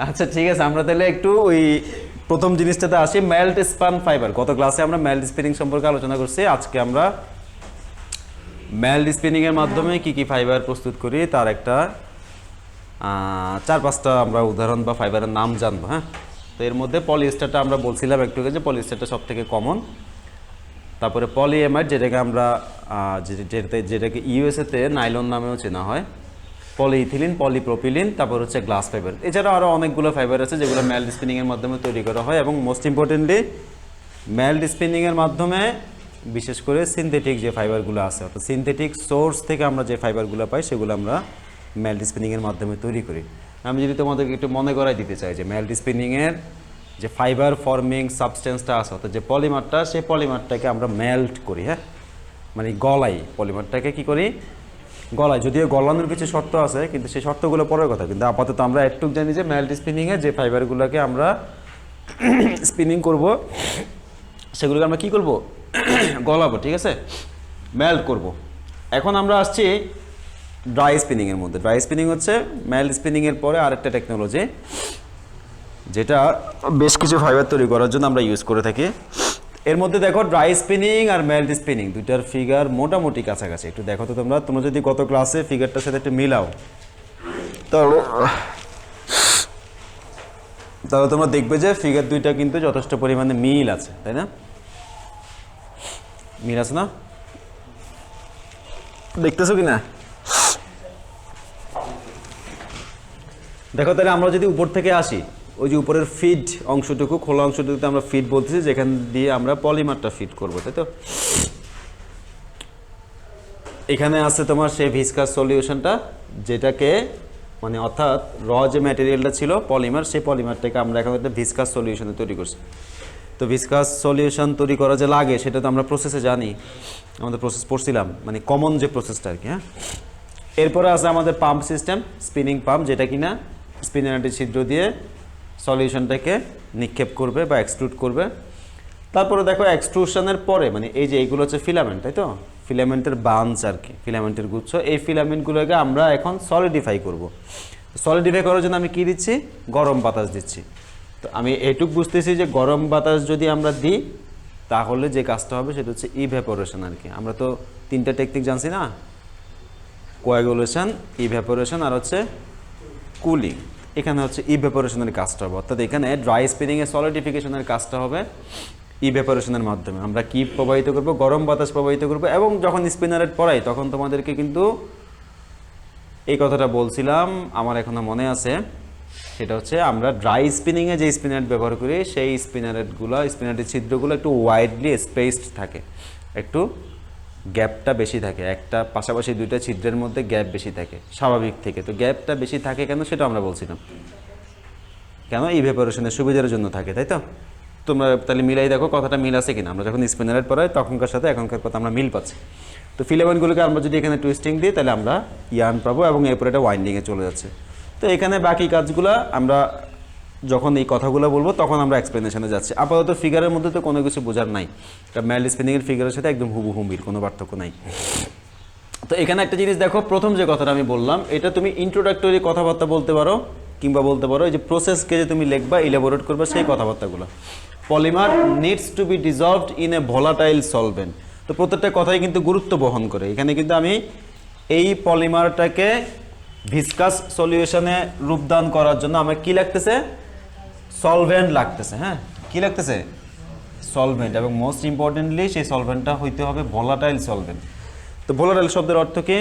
আচ্ছা ঠিক আছে, আমরা তাহলে একটু ওই প্রথম জিনিসটাতে আসি, মেল্ট স্পান ফাইবার। গত ক্লাসে আমরা মেল্ট স্পিনিং সম্পর্কে আলোচনা করছি। আজকে আমরা মেল্ট স্পিনিং এর মাধ্যমে কি কি ফাইবার প্রস্তুত করি তার একটা 4-5টা আমরা উদাহরণ বা ফাইবারের নাম জানবো। হ্যাঁ, তো এর মধ্যে পলিয়েস্টারটা আমরা বলছিলাম একটু যে পলিয়েস্টারটা সব থেকে কমন। তারপরে পলিএমাইড, যেটাকে আমরা যেটাকে ইউএসএতে নাইলন নামেও চেনা হয়, পলিইথিলিন, পলিপ্রোপিলিন, তারপর হচ্ছে গ্লাস ফাইবার। এছাড়া আরও অনেকগুলো ফাইবার আছে যেগুলো মেল্ট স্পিনিংয়ের মাধ্যমে তৈরি করা হয়। এবং মোস্ট ইম্পর্টেন্টলি মেল্ট স্পিনিংয়ের মাধ্যমে বিশেষ করে সিনথেটিক যে ফাইবারগুলো আছে, অর্থাৎ সিনথেটিক সোর্স থেকে আমরা যে ফাইবারগুলো পাই সেগুলো আমরা মেল্ট স্পিনিংয়ের মাধ্যমে তৈরি করি। আমি যদি তোমাদেরকে একটু মনে করাই দিতে চাই যে মেল্ট স্পিনিংয়ের যে ফাইবার ফর্মিং সাবস্টেন্সটা আছে, অর্থাৎ যে পলিমারটা, সেই পলিমারটাকে আমরা মেল্ট করি। হ্যাঁ, মানে গলাই, পলিমারটাকে কি করি, গলায়। যদিও গলানোর কিছু শর্ত আছে, কিন্তু সেই শর্তগুলো পরের কথা। কিন্তু আপাতত আমরা একটু জানি যে মেল্ট স্পিনিংয়ে যে ফাইবারগুলোকে আমরা স্পিনিং করব সেগুলোকে আমরা কি করব, গলাবো। ঠিক আছে, মেল্ট করব। এখন আমরা আসছি ড্রাই স্পিনিংয়ের মধ্যে। ড্রাই স্পিনিং হচ্ছে মেল্ট স্পিনিংয়ের পরে আরেকটা টেকনোলজি, যেটা বেশ কিছু ফাইবার তৈরি করার জন্য আমরা ইউজ করে থাকি। এর মধ্যে দেখো ড্রাই স্পিনিং আর মেল্ট স্পিনিং দুইটার ফিগার মোটামুটি কাছাকাছি। একটু দেখো তো তোমরা যদি গত ক্লাসে ফিগারটার সাথে একটু মিলাও, তাহলে তোমরা দেখবে যে ফিগার দুইটা কিন্তু যথেষ্ট পরিমাণে মিল আছে, তাই না? মিল আছে না? দেখতেছো কি না? দেখো, তাহলে আমরা যদি উপর থেকে আসি, ওই যে উপরের ফিড অংশটুকু, খোলা অংশটুকুতে আমরা ফিড বলতেছি, যেখান দিয়ে আমরা পলিমারটা ফিড করবো, তাই তো? এখানে আছে তোমার সেই ভিসকাস সলিউশনটা, যেটাকে মানে অর্থাৎ র যে ম্যাটেরিয়ালটা ছিল পলিমার, সেই পলিমারটাকে আমরা এখন একটা ভিসকাস সলিউশনে তৈরি করছি। তো ভিসকাস সলিউশন তৈরি করা যে লাগে সেটা তো আমরা প্রসেসে জানি, আমাদের প্রসেস পড়ছিলাম, মানে কমন যে প্রসেসটা আর কি। হ্যাঁ, এরপরে আছে আমাদের পাম্প সিস্টেম, স্পিনিং পাম্প, যেটা কিনা স্পিনারটি ছিদ্র দিয়ে সলিউশনটাকে নিক্ষেপ করবে বা এক্সট্রুড করবে। তারপরে দেখো এক্সট্রুশনের পরে, মানে এই যে এইগুলো হচ্ছে ফিলামেন্ট, তাই তো? ফিলামেন্টের বাঞ্চ আর কি, ফিলামেন্টের গুচ্ছ। এই ফিলামেন্টগুলোকে আমরা এখন সলিডিফাই করব। সলিডিফাই করার জন্য আমি কি দিচ্ছি, গরম বাতাস দিচ্ছি। তো আমি এটুক বুঝতেছি যে গরম বাতাস যদি আমরা দিই তাহলে যে কাজটা হবে সেটা হচ্ছে ইভ্যাপোরেশন আর কি। আমরা তো 3টা টেকনিক জানছি না, কোয়াগুলেশন, ইভ্যাপোরেশন আর হচ্ছে কুলিং। এখানে হচ্ছে ইভ্যাপোরেশনের কাজটা হবে, অর্থাৎ এখানে ড্রাই স্পিনিংয়ে সলিডিফিকেশনের কাজটা হবে ইভ্যাপোরেশনের মাধ্যমে। আমরা কি প্রবাহিত করব, গরম বাতাস প্রবাহিত করব। এবং যখন স্পিনারেট পড়াই তখন তোমাদেরকে কিন্তু এই কথাটা বলছিলাম, আমার এখনো মনে আছে, সেটা হচ্ছে আমরা ড্রাই স্পিনিংয়ে যে স্পিনারেট ব্যবহার করি সেই স্পিনারেটের ছিদ্রগুলো একটু ওয়াইডলি স্পেসড থাকে, একটু গ্যাপটা বেশি থাকে, একটা পাশাপাশি দুইটা ছিদ্রের মধ্যে গ্যাপ বেশি থাকে স্বাভাবিক থেকে। তো গ্যাপটা বেশি থাকে কেন সেটা আমরা বলছিলাম, কেন ইভ্যাপোরেশনের সুবিধার জন্য থাকে, তাই তো? তোমরা তাহলে মিলাই দেখো কথাটা মিল আছে কিনা। আমরা যখন স্পিনারেট পড়াই তখনকার সাথে এখনকার কথা আমরা মিল পাচ্ছি। তো ফিলামেন্টগুলোকে আমরা যদি এখানে টুইস্টিং দিই তাহলে আমরা ইয়ার্ন পাবো এবং এরপর এটা ওয়াইন্ডিংয়ে চলে যাচ্ছে। তো এখানে বাকি কাজগুলো আমরা যখন এই কথাগুলো বলবো তখন আমরা এক্সপ্লেনেশনে যাচ্ছি। আপাতত ফিগারের মধ্যে তো কোনো কিছু বোঝার নাই, এটা মেল্ট স্পিনিংয়ের ফিগারের সাথে একদম হুবহু মিল, কোনো পার্থক্য নাই। তো এখানে একটা জিনিস দেখো, প্রথম যে কথাটা আমি বললাম এটা তুমি ইন্ট্রোডাক্টরি কথাবার্তা বলতে পারো, কিংবা বলতে পারো এই যে প্রসেসকে যে তুমি লিখবা, ইলাবোরেট করবা, সেই কথাবার্তাগুলো। Polymer needs to be dissolved in a volatile solvent. তো প্রত্যেকটা কথাই কিন্তু গুরুত্ব বহন করে। এখানে কিন্তু আমি এই পলিমারটাকে ভিসকাস সলিউশনে রূপদান করার জন্য আমার কি লাগতেছে, সলভেন্ট লাগতেছে। হ্যাঁ, কি লাগতেছে, সলভেন্ট। এবং মোস্ট ইম্পর্টেন্টলি সেই সলভেন্টটা হইতে হবে ভোলাটাইল সলভেন্ট। তো ভোলাটাইল শব্দের অর্থ কি,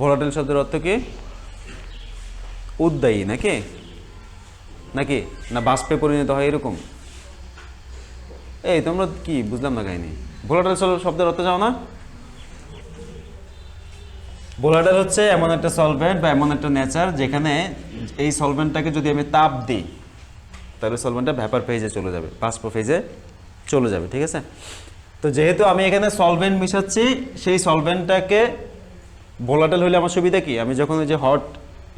ভোলাটাইল শব্দের অর্থ কি, উদ্দায়ী নাকি, নাকি না বাষ্পে পরিণত হয় এরকম? এই তোমরা কি বুঝলাম না কাহিনী। ভোলাটাইল শব্দের অর্থ জানো না? ভোলাটাইল হচ্ছে এমন একটা সলভেন্ট বা এমন একটা নেচার যেখানে এই সলভেন্টটাকে যদি আমি তাপ দিই তাহলে সলভেন্টটা ভ্যাপার ফেজে চলে যাবে, বাষ্প ফেজে চলে যাবে। ঠিক আছে, তো যেহেতু আমি এখানে সলভেন্ট মিশাচ্ছি, সেই সলভেন্টটাকে ভোলাটাইল হলে আমার সুবিধা কি, আমি যখন ওই যে হট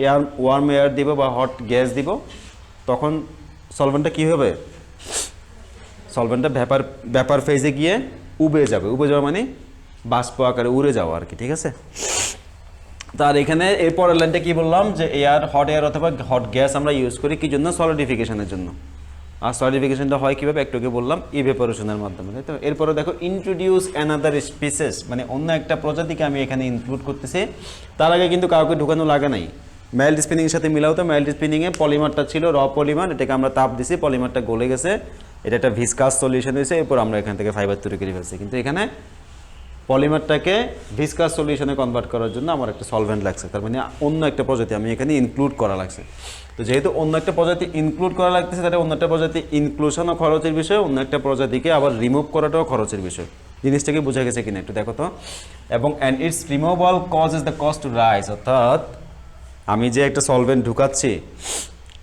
এয়ার, ওয়ার্ম এয়ার দিব বা হট গ্যাস দিব তখন সলভেন্টটা কী হবে, সলভেন্টটা ভ্যাপার ফেজে গিয়ে উবে যাবে। উবে যাওয়া মানে বাষ্প আকারে উড়ে যাওয়া আর কি। ঠিক আছে, তার এখানে এর পরের লাইনটা কি বললাম যে হট এয়ার অথবা হট গ্যাস আমরা ইউজ করি কি জন্য? সলিডিফিকেশনের জন্য। আর সলিডিফিকেশনটা হয় কীভাবে? একটু আগে বললাম, ইভেপোরেশনের মাধ্যমে, তাই তো? এরপরে দেখো ইন্ট্রোডিউস অ্যানাদার স্পিসিস, মানে অন্য একটা প্রজাতিকে আমি এখানে ইনক্লুড করতেছি। তার আগে কিন্তু কাউকে ঢুকানো লাগে নাই। মাইল্ড স্পিনিংয়ের সাথে মিলাও তো, মাইল্ড স্পিনিংয়ে পলিমারটা ছিল র পলিমার, এটাকে আমরা তাপ দিছি, পলিমারটা গলে গেছে, এটা একটা ভিসকাস সলিউশন হয়েছে, এরপর আমরা এখান থেকে ফাইবার তৈরি করে ফেলছি। কিন্তু এখানে পলিমারটাকে ভিসকাস সলিউশনে কনভার্ট করার জন্য আমার একটা সলভেন্ট লাগছে, তার মানে অন্য একটা প্রজাতি আমি এখানে ইনক্লুড করা লাগছে। তো যেহেতু অন্য একটা প্রজাতি ইনক্লুড করা লাগতেছে, তাহলে অন্য একটা প্রজাতি ইনক্লুশনও খরচের বিষয়, অন্য একটা প্রজাতিকে আবার রিমুভ করাটাও খরচের বিষয়। জিনিসটাকে বোঝা গেছে কিনা একটু দেখো তো। এবং and it's removal causes the cost to rise, অর্থাৎ আমি যে একটা সলভেন্ট ঢুকাচ্ছি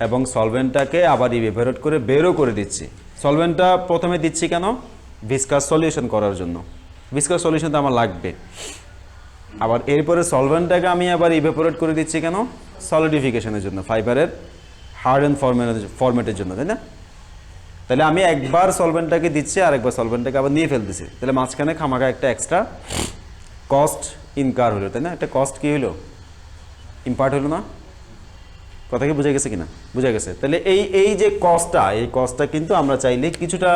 এবং সলভেন্টটাকে আবার ইভেপোরেট করে বেরও করে দিচ্ছি। সলভেন্টটা প্রথমে দিচ্ছি কেন? ভিসকাস সলিউশন করার জন্য। ভিসকাস সলিউশন তো আমার লাগবে। আবার এরপরে সলভেন্টটাকে আমি আবার ইভেপোরেট করে দিচ্ছি কেন? সলিডিফিকেশনের জন্য, ফাইবারের হার্ড অ্যান্ড ফরম্যাটের জন্য, তাই না? তাহলে আমি একবার সলভেন্টটাকে দিচ্ছি আর একবার সলভেন্টটাকে আবার নিয়ে ফেলতেছি, তাহলে মাঝখানে খামাখা একটা এক্সট্রা কস্ট ইনকার হলো, তাই না? একটা কস্ট কী হলো? ইম্পার্ট হলো না? কথা কি বোঝা গেছে কিনা? বোঝা গেছে। তাহলে এই যে কস্টটা কিন্তু আমরা চাইলে কিছুটা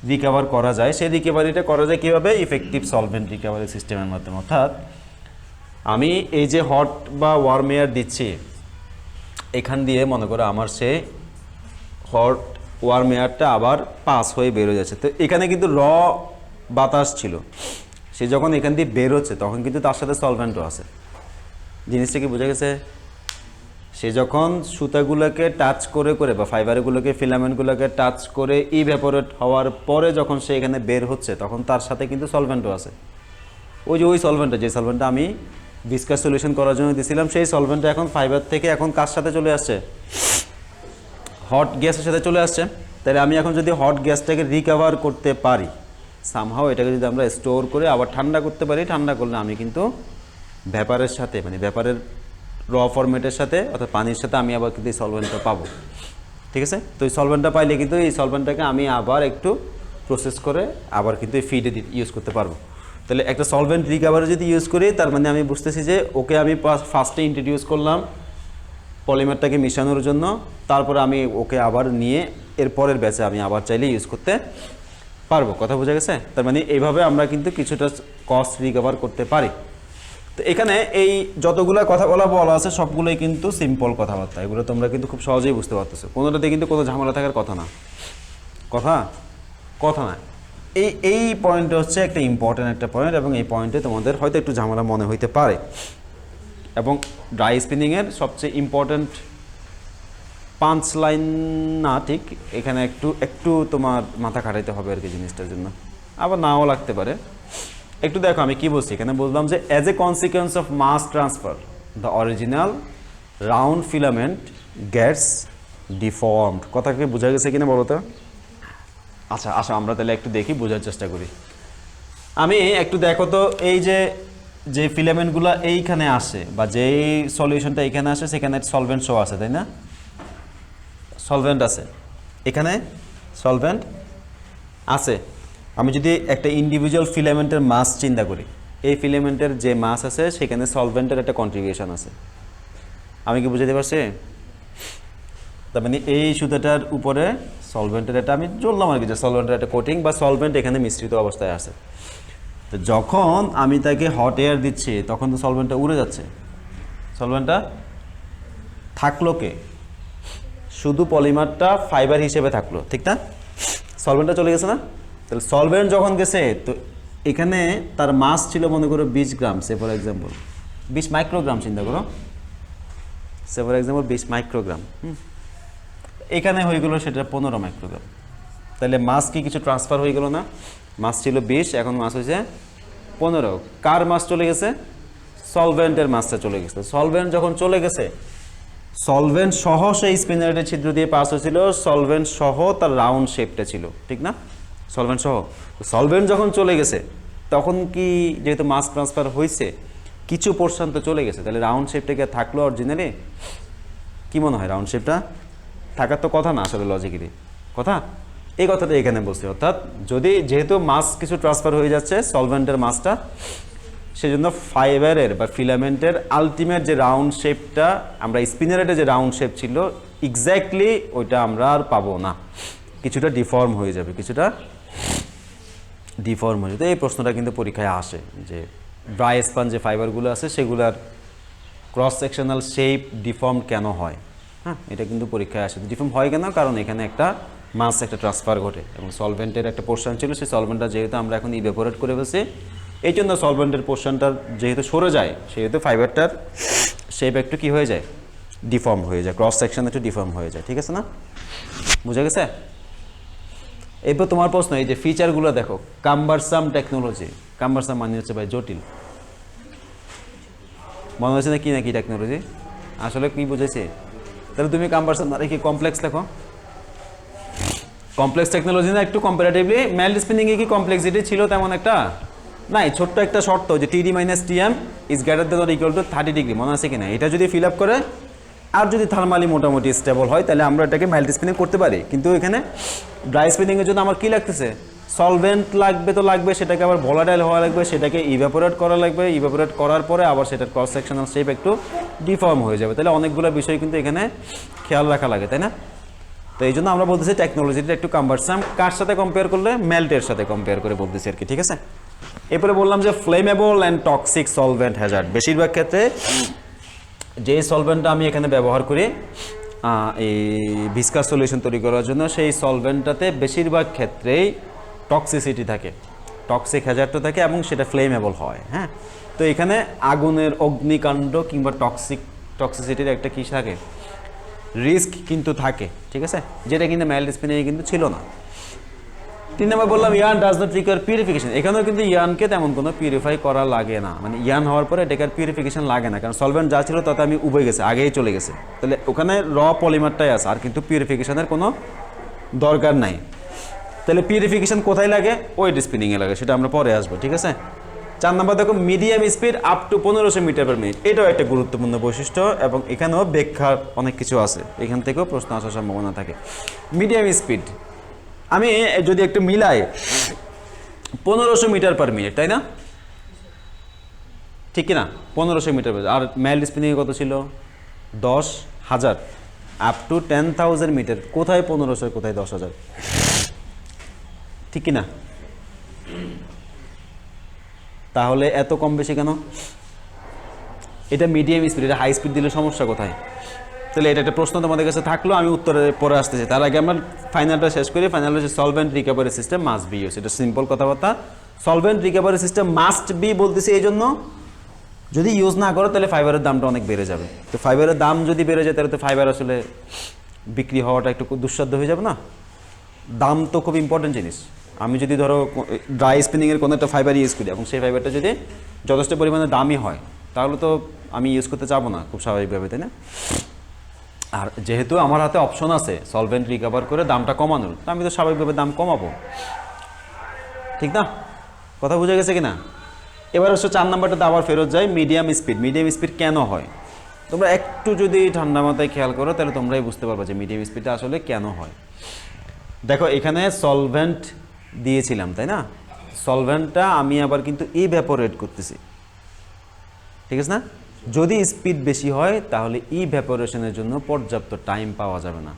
রিকভার করা যায়। সেই রিকভারিটা করা যায় কীভাবে? ইফেক্টিভ সলভেন্ট রিকভারি সিস্টেমের মাধ্যমে। অর্থাৎ আমি এই যে হট বা ওয়ার্ম এয়ার দিচ্ছি, এখান দিয়ে মনে করো আমার সে হট ওয়ার্ম এয়ারটা আবার পাস হয়ে বেরো যাচ্ছে। তো এখানে কিন্তু র বাতাস ছিল, সে যখন এখান দিয়ে বেরোচ্ছে তখন কিন্তু তার সাথে সলভেন্টও আছে। জিনিসটা কি বোঝা গেছে? সে যখন সুতাগুলোকে টাচ করে বা ফাইবারগুলোকে, ফিলামেন্টগুলোকে টাচ করে ইভ্যাপোরেট হওয়ার পরে যখন সে এখানে বের হচ্ছে, তখন তার সাথে কিন্তু সলভেন্টও আছে। ওই সলভেন্টটা, যে সলভেন্টটা আমি ভিসকাস সলিউশন করার জন্য দিয়েছিলাম, সেই সলভেন্টটা এখন ফাইবার থেকে এখন কার সাথে চলে আসছে? হট গ্যাসের সাথে চলে আসছে। তাহলে আমি এখন যদি হট গ্যাসটাকে রিকভার করতে পারি, সামহাও এটাকে যদি আমরা স্টোর করে আবার ঠান্ডা করতে পারি, ঠান্ডা করলে আমি কিন্তু ভ্যাপারের সাথে, মানে ভ্যাপারের র ফরম্যাটের সাথে অর্থাৎ পানির সাথে আমি আবার কিন্তু এই সলভেন্টটা পাবো। ঠিক আছে? তো এই সলভেন্টটা পাইলে কিন্তু এই সলভেন্টটাকে আমি আবার একটু প্রসেস করে আবার কিন্তু এই ফিডে ইউজ করতে পারবো। তাহলে একটা সলভেন্ট রিকভারি যদি ইউজ করি, তার মানে আমি বুঝতেছি যে ওকে আমি ফার্স্টে ইন্ট্রোডিউস করলাম পলিমারটাকে মিশানোর জন্য, তারপরে আমি ওকে আবার নিয়ে এরপরের ব্যাচে আমি আবার চাইলে ইউজ করতে পারবো। কথা বোঝা গেছে? তার মানে এইভাবে আমরা কিন্তু কিছুটা কস্ট রিকভার করতে পারি। তো এখানে এই যতগুলো কথা বলা আছে সবগুলোই কিন্তু সিম্পল কথাবার্তা, এগুলো তোমরা কিন্তু খুব সহজেই বুঝতে পারতেছো। কোনোটাতে কিন্তু কোনো ঝামেলা থাকার কথা না, কথা না। এই পয়েন্টটা হচ্ছে একটা ইম্পর্টেন্ট একটা পয়েন্ট, এবং এই পয়েন্টে তোমাদের হয়তো একটু ঝামেলা মনে হইতে পারে। এবং ড্রাই স্পিনিংয়ের সবচেয়ে ইম্পর্টেন্ট 5 লাইন না, ঠিক এখানে একটু তোমার মাথা খাটাইতে হবে আর কি জিনিসটার জন্য, আবার নাও লাগতে পারে। একটু দেখো আমি কি বলছি এখানে। বললাম যে as a consequence of mass transfer the original round filament gets deformed. কথা কি বোঝা গেছে কিনা বলো তো? আচ্ছা আসো আমরা তাহলে একটু দেখি, বোঝার চেষ্টা করি। আমি একটু দেখো তো, এই যে ফিলামেন্টগুলো এইখানে আসে বা যেই সলিউশনটা এখানে আসে, সেখানে সলভেন্ট শো আছে, তাই না? সলভেন্ট আছে, এখানে সলভেন্ট আছে। আমি যদি একটা ইন্ডিভিজুয়াল ফিলামেন্টের মাস চিন্তা করি, এই ফিলামেন্টের যে মাস আছে সেখানে সলভেন্টের একটা কন্ট্রিবিউশন আছে। আমি কি বুঝাতে পারছি? তার মানে এই সুতাটার উপরে সলভেন্টের একটা, আমি বললাম আর কি যে সলভেন্টের একটা কোটিং বা সলভেন্ট এখানে মিশ্রিত অবস্থায় আছে। তো যখন আমি তাকে হট এয়ার দিচ্ছি তখন তো সলভেন্টটা উড়ে যাচ্ছে। সলভেন্টটা থাকলো কে? শুধু পলিমারটা ফাইবার হিসেবে থাকলো, ঠিক না? সলভেন্টটা চলে গেছে না? তাহলে সলভেন্ট যখন গেছে, তো এখানে তার মাস ছিল মনে করো 20 গ্রাম, সে ফর এক্সাম্পল 20 মাইক্রোগ্রাম, চিন্তা করো, সে ফর এক্সাম্পল 20 মাইক্রোগ্রাম। এখানে হয়ে গেলো সেটা 15 মাইক্রোগ্রাম। তাহলে মাস কি কিছু ট্রান্সফার হয়ে গেল না? মাস ছিল 20, এখন মাস হয়েছে 15। কার মাস চলে গেছে? সলভেন্টের মাসটা চলে গেছে। সলভেন্ট যখন চলে গেছে, সলভেন্ট সহ সেই স্পিনারের ছিদ্র দিয়ে পাস হয়েছিল, সলভেন্ট সহ তার রাউন্ড শেপটা ছিল, ঠিক না? সলভেন্ট সহ। সলভেন্ট যখন চলে গেছে তখন কি, যেহেতু মাস ট্রান্সফার হয়েছে, কিছু পোর্শন তো চলে গেছে, তাহলে রাউন্ড শেপটা কি থাকলো অরিজিনালি? কি মনে হয়? রাউন্ড শেপটা থাকার তো কথা না আসলে, লজিক্যালি কথা এই কথাটা এখানে বলছি। অর্থাৎ যেহেতু মাস কিছু ট্রান্সফার হয়ে যাচ্ছে, সলভেন্টের মাসটা সেজন্য ফাইবারের বা ফিলামেন্টের আলটিমেট যে রাউন্ড শেপটা আমরা স্পিনারেটে যে রাউন্ড শেপ ছিল এক্স্যাক্টলি ওইটা আমরা আর পাবো না, কিছুটা ডিফর্ম হয়ে যাবে, কিছুটা ডিফর্ম হয়ে যাবে। এই প্রশ্নটা কিন্তু পরীক্ষায় আসে যে ড্রাই স্পান যে ফাইবারগুলো আছে সেগুলোর ক্রস সেকশনাল শেপ ডিফর্ম কেন হয়। হ্যাঁ, এটা কিন্তু পরীক্ষায় আসে। ডিফর্ম হয় কেন? কারণ এখানে একটা মাস একটা ট্রান্সফার ঘটে এবং সলভেন্টের একটা পোর্শন ছিল, সেই সলভেন্টটা যেহেতু আমরা এখন ইভেপোরেট করে ফেলছি, এই জন্য সলভেন্টের পোর্শনটা যেহেতু সরে যায় সেহেতু ফাইবারটার শেপ একটু কী হয়ে যায়, ডিফর্ম হয়ে যায়, ক্রস সেকশন একটু ডিফর্ম হয়ে যায়। ঠিক আছে না, বুঝা গেছে? এরপর তোমার প্রশ্ন, এই যে ফিচারগুলো দেখো, কাম্বারসাম টেকনোলজি। কাম্বারসাম মানে হচ্ছে ভাই জটিল, মনে হচ্ছে না কি নাকি টেকনোলজি, আসলে কি বুঝেছি? তাহলে তুমি কাম্বারসাম না কি কমপ্লেক্স লেখো, কমপ্লেক্স টেকনোলজি না একটু কম্পারেটিভলি। মেল্ট স্পিনিংয়ে কি কমপ্লেক্সিটি ছিল তেমন একটা নাই, ছোট্ট একটা শর্ত যে টিডি minus TM is greater than or equal to 30 degree, মনে আছে কিনা? এটা যদি ফিল আপ করে আর যদি থার্মালি মোটামুটি স্টেবল হয় তাহলে আমরা এটাকে মেল্ট স্পিনিং করতে পারি। কিন্তু এখানে ড্রাই স্পিনিংয়ের জন্য আমার কী লাগতেছে, সলভেন্ট লাগবে, তো লাগবে, সেটাকে আবার ভোলাটাইল হওয়া লাগবে, সেটাকে ইভাপোরেট করা লাগবে, ইভাপোরেট করার পরে আবার সেটার ক্রস সেকশনাল শেপ একটু ডিফর্ম হয়ে যাবে। তাহলে অনেকগুলো বিষয় কিন্তু এখানে খেয়াল রাখা লাগে, তাই না? তো এই জন্য আমরা বলতেছি টেকনোলজিটা একটু কাম্বারসাম। কার সাথে কম্পেয়ার করলে? মেল্টের সাথে কম্পেয়ার করে বলতেছি আর কি। ঠিক আছে, এরপরে বললাম যে flammable and toxic solvent Hazard. বেশিরভাগ ক্ষেত্রে যে সলভেন্টটা আমি এখানে ব্যবহার করি এই ভিসকাস সলিউশন তৈরি করার জন্য, সেই সলভেন্টটাতে বেশিরভাগ ক্ষেত্রেই টক্সিসিটি থাকে, টক্সিক হ্যাজার্ডটা থাকে এবং সেটা ফ্লেমেবল হয়। হ্যাঁ, তো এখানে আগুনের অগ্নিকাণ্ড কিংবা টক্সিসিটির একটা কী থাকে, রিস্ক কিন্তু থাকে। ঠিক আছে, যেটা কিন্তু মেল্ট স্পিনিংয়ে কিন্তু ছিল না। 3 নম্বর বললাম yarn does not require purification. এখানেও কিন্তু ইয়ার্নকে তেমন কোনো পিউরিফাই করা লাগে না, মানে ইয়ার্ন হওয়ার পরে এটাকে আর পিউরিফিকেশন লাগে না, কারণ সলভেন্ট যা ছিল তাতে আমি উবে গেছে, আগেই চলে গেছে। তাহলে ওখানে র পলিমারটাই আছে, আর কিন্তু পিউরিফিকেশনের কোনো দরকার নাই। তাহলে পিউরিফিকেশন কোথায় লাগে? ওয়েট স্পিনিংয়ে লাগে, সেটা আমরা পরে আসবো। ঠিক আছে, 4 নম্বর দেখো medium speed up to 1500 metre per minute. এটাও একটা গুরুত্বপূর্ণ বৈশিষ্ট্য এবং এখানেও ব্যাখ্যার অনেক কিছু আছে, এখান থেকেও প্রশ্ন আসার সম্ভাবনা থাকে। মিডিয়াম স্পিড আমি যদি একটু মিলাই 1500 মিটার পার মিনিট, তাই না? ঠিক কিনা? 1500 মিটার পার, আর মেল্ট স্পিনিংয়ে কত ছিল? 10,000 আপ টু 10,000 মিটার। কোথায় 1500, কোথায় 10,000? ঠিক কিনা? তাহলে এত কম বেশি কেন? এটা মিডিয়াম স্পিড, এটা হাই স্পিড দিলে সমস্যা কোথায়? তাহলে এটা একটা প্রশ্ন তোমাদের কাছে থাকলো, আমি উত্তরে পরে আসতেছি। তার আগে আমরা ফাইনালটা শেষ করি। ফাইনাল হচ্ছে solvent recovery system must be use. এটা সিম্পল কথাবার্তা। Solvent recovery system must be বলতেছি এই জন্য, যদি ইউজ না করো তাহলে ফাইবারের দামটা অনেক বেড়ে যাবে। তো ফাইবারের দাম যদি বেড়ে যায় তাহলে তো ফাইবার আসলে বিক্রি হওয়াটা একটু দুঃসাধ্য হয়ে যাবে না? দাম তো খুব ইম্পর্টেন্ট জিনিস। আমি যদি ধরো ড্রাই স্পিনিংয়ের কোনো একটা ফাইবার ইউজ করি এবং সেই ফাইবারটা যদি যথেষ্ট পরিমাণে দামি হয় তাহলে তো আমি ইউজ করতে চাবো না খুব স্বাভাবিকভাবে, তাই না? আর যেহেতু আমার হাতে অপশন আছে সলভেন্ট রিকভার করে দামটা কমানোর, তো আমি তো স্বাভাবিকভাবে দাম কমাবো, ঠিক না? কথা বুঝে গেছে কিনা? এবার হচ্ছে 4 নাম্বারটাতে আবার ফেরত যায়, মিডিয়াম স্পিড। মিডিয়াম স্পিড কেন হয়? তোমরা একটু যদি ঠান্ডা মাথায় খেয়াল করো তাহলে তোমরাই বুঝতে পারবে যে মিডিয়াম স্পিডটা আসলে কেন হয়। দেখো এখানে সলভেন্ট দিয়েছিলাম, তাই না? সলভেন্টটা আমি আবার কিন্তু ইভ্যাপোরেট করতেছি, ঠিক আছে না? যদি স্পিড বেশি হয় তাহলে ইভ্যাপোরেশনের জন্য পর্যাপ্ত টাইম পাওয়া যাবে না,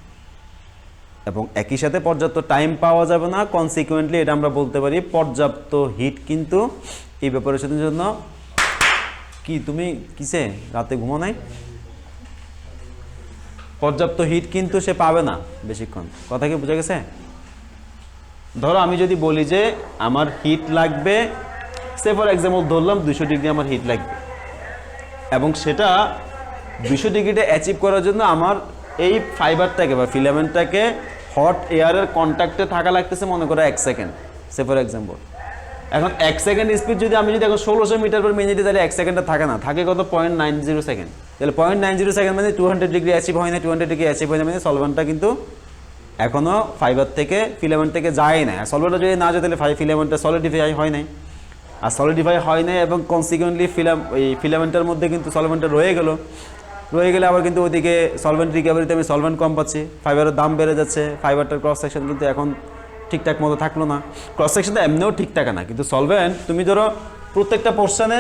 এবং একই সাথে পর্যাপ্ত টাইম পাওয়া যাবে না, কনসিকুয়েন্টলি এটা আমরা বলতে পারি পর্যাপ্ত হিট কিন্তু ইভ্যাপোরেশনের জন্য। কি তুমি কিসে রাতে ঘুমো নাই? পর্যাপ্ত হিট কিন্তু সে পাবে না বেশিক্ষণ। কথা কি বুঝা গেছে? ধরো আমি যদি বলি যে আমার হিট লাগবে, সে ফর এক্সাম্পল ধরলাম 200 ডিগ্রি আমার হিট লাগবে, এবং সেটা 200 ডিগ্রিটা অ্যাচিভ করার জন্য আমার এই ফাইবারটাকে বা ফিলামেন্টটাকে হট এয়ারের কন্ট্যাক্টে থাকা লাগতেছে মনে করো 1 সেকেন্ড, সে ফর এক্সাম্পল। এখন 1 সেকেন্ড স্পিড যদি আমি যদি এখন 1600 মিটার পার মিনিটে, তাহলে 1 সেকেন্ডটা থাকে না, থাকে কত? 0.90 সেকেন্ড। তাহলে 0.90 সেকেন্ড মানে 200 ডিগ্রি অ্যাচিভ হয় না, 200 ডিগ্রি অ্যাচিভ হয় না মানে সলভেন্টটা কিন্তু এখনও ফাইবার থেকে ফিলামেন্ট থেকে যায় না। আর সলভেন্টটা যদি না যায় তাহলে ফিলামেন্টটা সলিডিফাই হয় নাই, আর সলিডিফাই হয় নাই এবং কনসিকুয়েন্টলি এই ফিলামেন্টের মধ্যে কিন্তু সলভেন্টটা রয়ে গেলে আবার কিন্তু ওইদিকে সলভেন্ট রিকভারিতে আমি সলভেন্ট কম পাচ্ছি, ফাইবারের দাম বেড়ে যাচ্ছে, ফাইবারটার ক্রস সেকশন কিন্তু এখন ঠিকঠাক মতো থাকলো না। ক্রস সেকশনটা এমনিও ঠিক থাকে না, কিন্তু সলভেন্ট তুমি ধরো প্রত্যেকটা পোর্শনে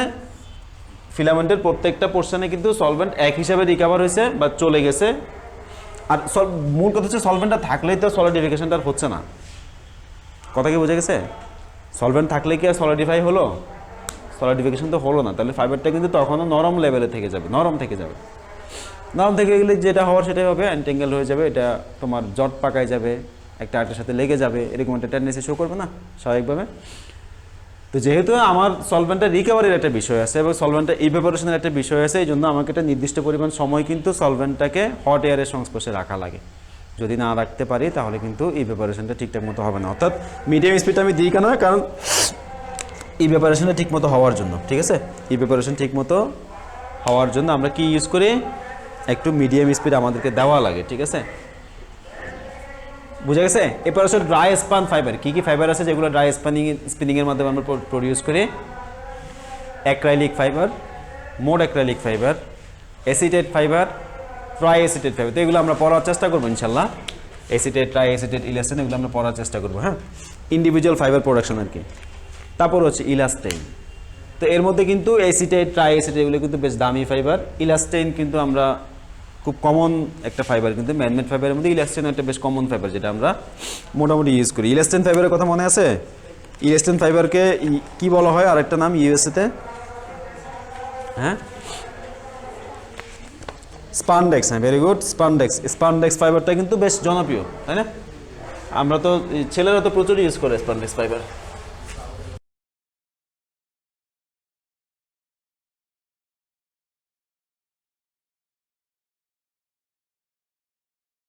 ফিলামেন্টের প্রত্যেকটা পোর্শনে কিন্তু সলভেন্ট এক হিসাবে রিকভার হয়েছে বা চলে গেছে। আর মূল কথা হচ্ছে সলভেন্টটা থাকলেই তো সলিডিফিকেশনটা হচ্ছে না। কথা কি বোঝা গেছে? সলভেন্ট থাকলে কি আর সলিডিফাই হলো? সলিডিফিকেশন তো হলো না, তাহলে ফাইবারটা কিন্তু তখনও নরম লেভেলে থেকে যাবে, নরম থেকে গেলে যেটা হওয়ার সেটাই হবে, অ্যান্টেঙ্গেল হয়ে যাবে, এটা তোমার জট পাকায় যাবে, একটা আরেকটার সাথে লেগে যাবে, এরকম একটা টেন্ডেন্সি শো করবে না স্বাভাবিকভাবে। তো যেহেতু আমার সলভেন্টের রিকভারির একটা বিষয় আছে এবং সলভেন্টের ইভেপোরেশনের একটা বিষয় আছে, এই জন্য আমাকে একটা নির্দিষ্ট পরিমাণ সময় কিন্তু সলভেন্টটাকে হট এয়ারের সংস্পর্শে রাখা লাগে। যদি না রাখতে পারি তাহলে কিন্তু ইভেপোরেশনটা ঠিকঠাক মতো হবে না। অর্থাৎ মিডিয়াম স্পিডটা আমি দিই কেন? কারণ ইভেপোরেশনটা ঠিক মতো হওয়ার জন্য, ঠিক আছে? ইভেপোরেশন ঠিক মতো হওয়ার জন্য আমরা কি ইউজ করি? একটু মিডিয়াম স্পিড আমাদেরকে দেওয়া লাগে, ঠিক আছে? বুঝা গেছে? এরপর হচ্ছে ড্রাই স্পান ফাইবার। কী কী ফাইবার আছে যেগুলো ড্রাই স্পিনিংয়ের মাধ্যমে আমরা প্রডিউস করি? Acrylic fibre, mode acrylic fibre, acetate fibre, try acetate fibre. তো এগুলো আমরা পড়ার চেষ্টা করবো ইনশাল্লাহ। অ্যাসিটেট, ট্রাই অ্যাসিটেট, ইলাস্টেন, এগুলো আমরা পড়ার চেষ্টা করবো, হ্যাঁ, ইন্ডিভিজুয়াল ফাইবার প্রোডাকশন আর কি। তারপর হচ্ছে ইলাস্টেইন। তো এর মধ্যে কিন্তু অ্যাসিটেট, ট্রাই অ্যাসিটেট এগুলো কিন্তু বেশ দামি ফাইবার। ইলাস্টেইন কিন্তু আমরা খুব কমন একটা ফাইবার, কিন্তু ম্যানমেড ফাইবারের মধ্যে ইলাস্টেন একটা বেশ কমন ফাইবার, যেটা আমরা মোটামুটি ইউজ করি। ইলাস্টেন ফাইবারের কথা মনে আছে? ইলাস্টেন ফাইবারকে কি বলা হয় আরেকটা নাম ইউএসএতে? হ্যাঁ, স্পানডেক্স। হ্যাঁ, ভেরি গুড, স্পানডেক্স। স্পানডেক্স ফাইবারটা কিন্তু বেশ জনপ্রিয়, তাই না? আমরা তো ছেলেরা তো প্রচুর ইউজ করে স্পানডেক্স ফাইবার।